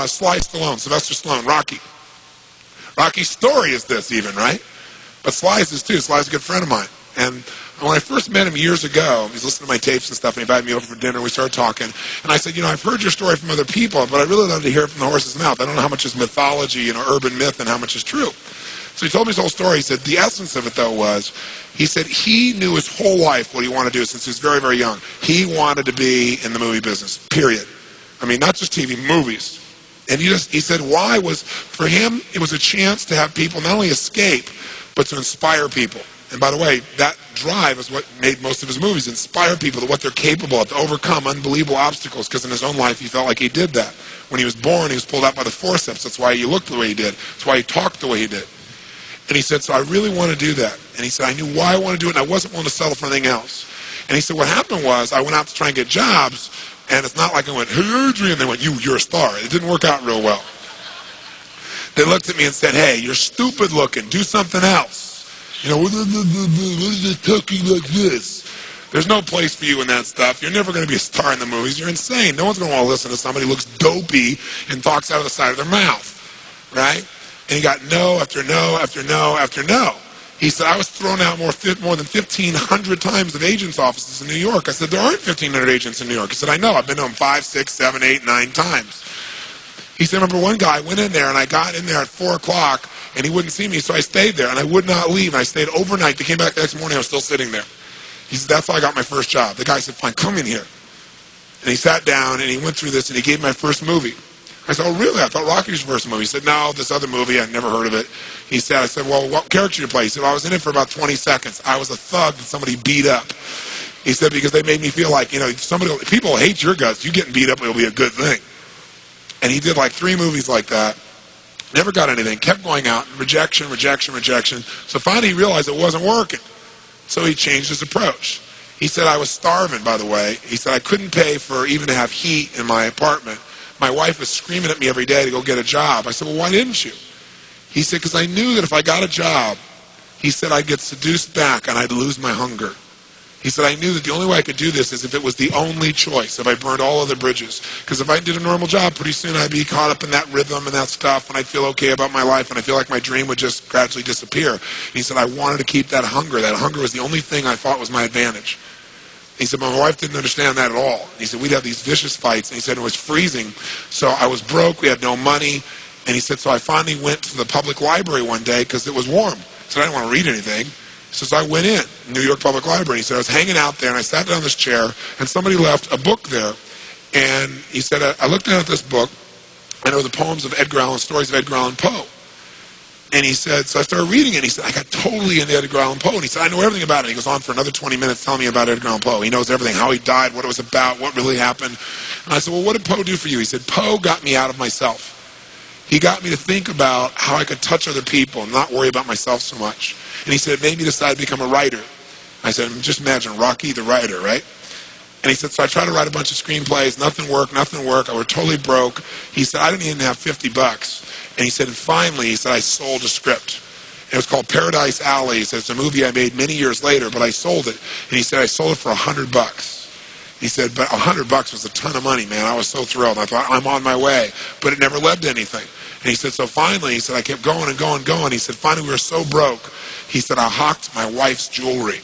Sly Stallone, Sylvester Stallone, Rocky. Rocky's story is this even, right? But Sly's is too. Sly's a good friend of mine. And when I first met him years ago, he was listening to my tapes and stuff, and he invited me over for dinner, and we started talking. And I said, I've heard your story from other people, but I really love to hear it from the horse's mouth. I don't know how much is mythology, urban myth, and how much is true. So he told me his whole story. He said the essence of it, though, was, he said he knew his whole life what he wanted to do since he was very, very young. He wanted to be in the movie business, period. I mean, not just TV, movies. And he said why was, for him, it was a chance to have people not only escape, but to inspire people. And by the way, that drive is what made most of his movies, inspire people to what they're capable of, to overcome unbelievable obstacles, because in his own life he felt like he did that. When he was born, he was pulled out by the forceps. That's why he looked the way he did. That's why he talked the way he did. And he said, so I really want to do that. And he said, I knew why I wanted to do it, and I wasn't willing to settle for anything else. And he said, what happened was, I went out to try and get jobs, and it's not like I went, hey, Adrian, they went, you're a star. It didn't work out real well. They looked at me and said, hey, you're stupid looking. Do something else. What is it talking like this? There's no place for you in that stuff. You're never going to be a star in the movies. You're insane. No one's going to want to listen to somebody who looks dopey and talks out of the side of their mouth. Right? And he got no after no after no after no. He said, I was thrown out more than 1,500 times of agents' offices in New York. I said, there aren't 1,500 agents in New York. He said, I know. I've been to them 5, 6, 7, 8, 9 times. He said, remember one guy went in there, and I got in there at 4 o'clock, and he wouldn't see me, so I stayed there, and I would not leave. And I stayed overnight. They came back the next morning. I was still sitting there. He said, that's how I got my first job. The guy said, fine, come in here. And he sat down, and he went through this, and he gave my first movie. I said, oh, really? I thought Rocky was your first movie. He said, no, this other movie, I'd never heard of it. I said, well, what character did you play? He said, well, I was in it for about 20 seconds. I was a thug that somebody beat up. He said, because they made me feel like, people hate your guts. You getting beat up, it'll be a good thing. And he did like 3 movies like that. Never got anything. Kept going out. Rejection, rejection, rejection. So finally he realized it wasn't working. So he changed his approach. He said, I was starving, by the way. He said, I couldn't pay for even to have heat in my apartment. My wife was screaming at me every day to go get a job. I said, well, why didn't you? He said, because I knew that if I got a job, he said, I'd get seduced back and I'd lose my hunger. He said, I knew that the only way I could do this is if it was the only choice, if I burned all other bridges. Because if I did a normal job, pretty soon I'd be caught up in that rhythm and that stuff, and I'd feel okay about my life, and I feel like my dream would just gradually disappear. And he said, I wanted to keep that hunger. That hunger was the only thing I thought was my advantage. He said, my wife didn't understand that at all. He said, we'd have these vicious fights, and he said, it was freezing. So I was broke, we had no money, and he said, so I finally went to the public library one day because it was warm. He said, I didn't want to read anything. He says, I went in, New York Public Library. He said, I was hanging out there, and I sat down in this chair, and somebody left a book there. And he said, I looked down at this book, and it was the poems of Edgar Allan, stories of Edgar Allan Poe. And he said, so I started reading it, and he said, I got totally into Edgar Allan Poe. And he said, I know everything about it. He goes on for another 20 minutes telling me about Edgar Allan Poe. He knows everything, how he died, what it was about, what really happened. And I said, well, what did Poe do for you? He said, Poe got me out of myself. He got me to think about how I could touch other people and not worry about myself so much. And he said, it made me decide to become a writer. I said, just imagine, Rocky the writer, right? And he said, so I tried to write a bunch of screenplays. Nothing worked. I was totally broke. He said, I didn't even have $50. And he said, and finally, he said, I sold a script. It was called Paradise Alley. He said, it's a movie I made many years later, but I sold it. And he said, I sold it for $100. He said, but $100 was a ton of money, man. I was so thrilled. I thought, I'm on my way. But it never led to anything. And he said, so finally, he said, I kept going and going and going. He said, finally, we were so broke. He said, I hawked my wife's jewelry.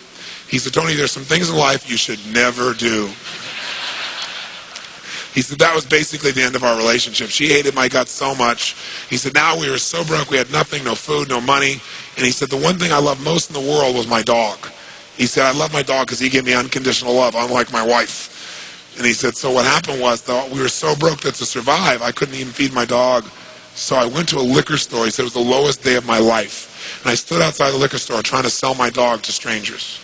He said, Tony, there's some things in life you should never do. He said, that was basically the end of our relationship. She hated my guts so much. He said, now we were so broke, we had nothing, no food, no money. And he said, the one thing I loved most in the world was my dog. He said, I love my dog because he gave me unconditional love, unlike my wife. And he said, so what happened was, though, we were so broke that to survive, I couldn't even feed my dog. So I went to a liquor store. He said, it was the lowest day of my life. And I stood outside the liquor store trying to sell my dog to strangers.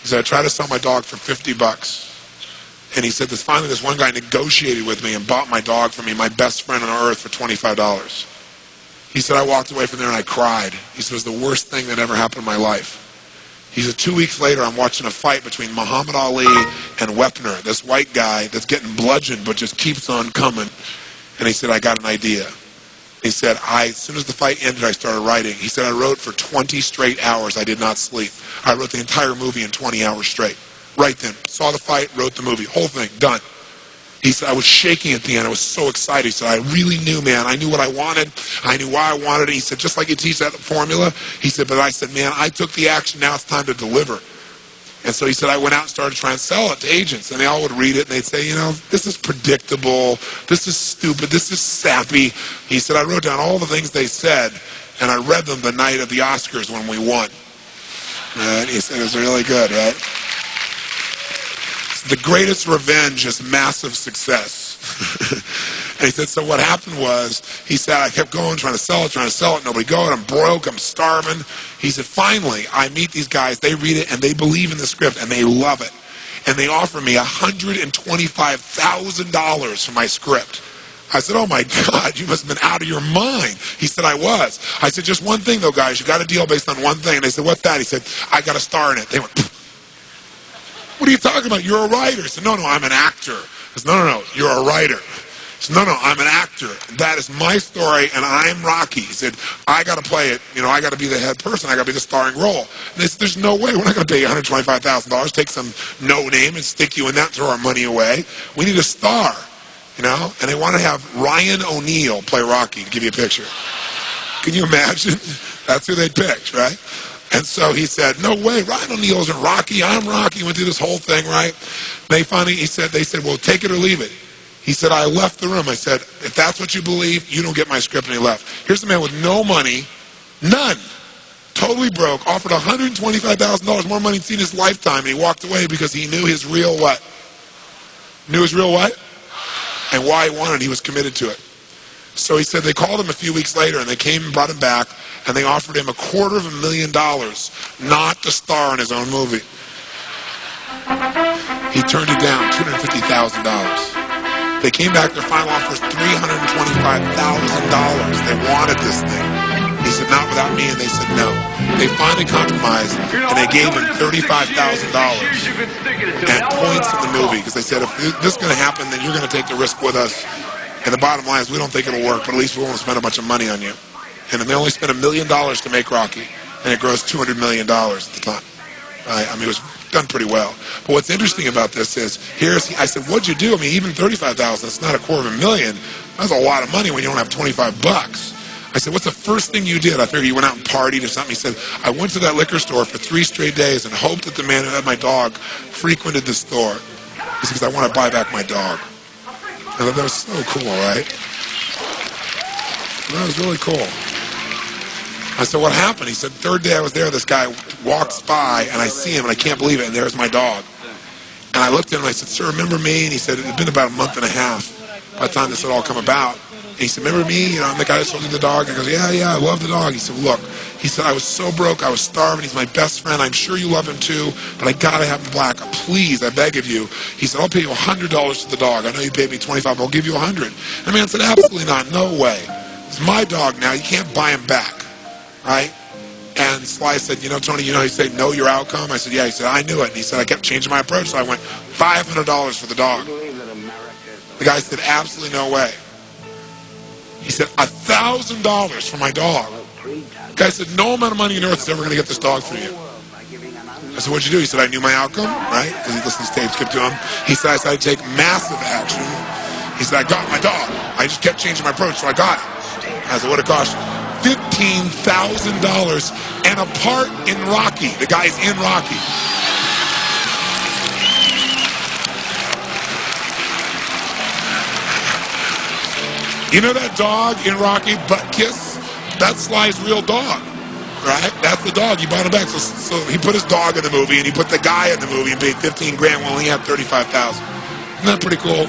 He said, I tried to sell my dog for $50. And he said, finally this one guy negotiated with me and bought my dog for me, my best friend on earth, for $25. He said, I walked away from there and I cried. He said, it was the worst thing that ever happened in my life. He said, 2 weeks later, I'm watching a fight between Muhammad Ali and Wepner, this white guy that's getting bludgeoned but just keeps on coming. And he said, I got an idea. He said, as soon as the fight ended, I started writing. He said, I wrote for 20 straight hours. I did not sleep. I wrote the entire movie in 20 hours straight. Right then. Saw the fight, wrote the movie. Whole thing, done. He said, I was shaking at the end. I was so excited. He said, I really knew, man. I knew what I wanted. I knew why I wanted it. He said, just like you teach that formula. He said, but I said, man, I took the action. Now it's time to deliver. And so he said, I went out and started trying to sell it to agents. And they all would read it, and they'd say, this is predictable. This is stupid. This is sappy. He said, I wrote down all the things they said, and I read them the night of the Oscars when we won. And he said, it was really good, right? The greatest revenge is massive success. And he said, so what happened was, he said, I kept going, trying to sell it, nobody going, I'm broke, I'm starving. He said, finally, I meet these guys, they read it, and they believe in the script, and they love it. And they offer me $125,000 for my script. I said, oh my God, you must have been out of your mind. He said, I was. I said, just one thing though, guys, you got a deal based on one thing. And they said, what's that? He said, I got a star in it. They went, pfft. What are you talking about? You're a writer. I said, no, I'm an actor. I said, no, you're a writer. I said, no, I'm an actor. That is my story, and I'm Rocky. He said, I got to play it. I got to be the head person. I got to be the starring role. And they said, there's no way. We're not going to pay you $125,000, take some no name and stick you in that, throw our money away. We need a star, And they want to have Ryan O'Neal play Rocky, to give you a picture. Can you imagine? That's who they'd pick, right? And so he said, no way, Ryan O'Neal isn't Rocky, I'm Rocky. Went through this whole thing, right? They said, well, take it or leave it. He said, I left the room. I said, if that's what you believe, you don't get my script. And he left. Here's a man with no money, none, totally broke, offered $125,000 more money than in his lifetime. And he walked away because he knew his real what? Knew his real what? And why he wanted it. He was committed to it. So he said they called him a few weeks later, and they came and brought him back, and they offered him $250,000 not to star in his own movie. He turned it down, $250,000. They came back, their final offer was $325,000. They wanted this thing. He said, not without me, and they said no. They finally compromised, and they gave him $35,000 and points in the movie, because they said, if this is going to happen, then you're going to take the risk with us. And the bottom line is, we don't think it'll work, but at least we won't spend a bunch of money on you. And they only spent $1 million to make Rocky, and it grossed $200 million at the time. It was done pretty well. But what's interesting about this is, I said, what'd you do? Even $35,000, it's not $250,000. That's a lot of money when you don't have $25. I said, what's the first thing you did? I figured you went out and partied or something. He said, I went to that liquor store for 3 straight days and hoped that the man who had my dog frequented the store. He said, because I want to buy back my dog. I thought that was so cool, right? That was really cool. I said, what happened? He said, third day I was there, this guy walks by, and I see him, and I can't believe it, and there's my dog. And I looked at him, and I said, sir, remember me? And he said, it had been about a month and a half by the time this had all come about. And he said, remember me? I'm the guy that sold you the dog. I goes, yeah, I love the dog. He said, look, I was so broke, I was starving. He's my best friend. I'm sure you love him too, but I got to have him black. Please, I beg of you. He said, I'll pay you $100 for the dog. I know you paid me $25, but I'll give you $100. And the man said, absolutely not, no way. It's my dog now. You can't buy him back, right? And Sly said, Tony, he said, know your outcome? I said, yeah. He said, I knew it. And he said, I kept changing my approach, so I went $500 for the dog. The guy said, absolutely no way. He said, $1,000 for my dog. The guy said, no amount of money on earth is ever going to get this dog for you. I said, what'd you do? He said, I knew my outcome, right? Because he listened to tapes, kept to him. He said, I decided to take massive action. He said, I got my dog. I just kept changing my approach, so I got it. I said, what it cost you? $15,000 and a part in Rocky. The guy's in Rocky. You know that dog in Rocky, Butt Kiss? That's Sly's real dog, right? That's the dog. He bought him back. So he put his dog in the movie, and he put the guy in the movie and paid $15,000 when he had $35,000. Isn't that pretty cool?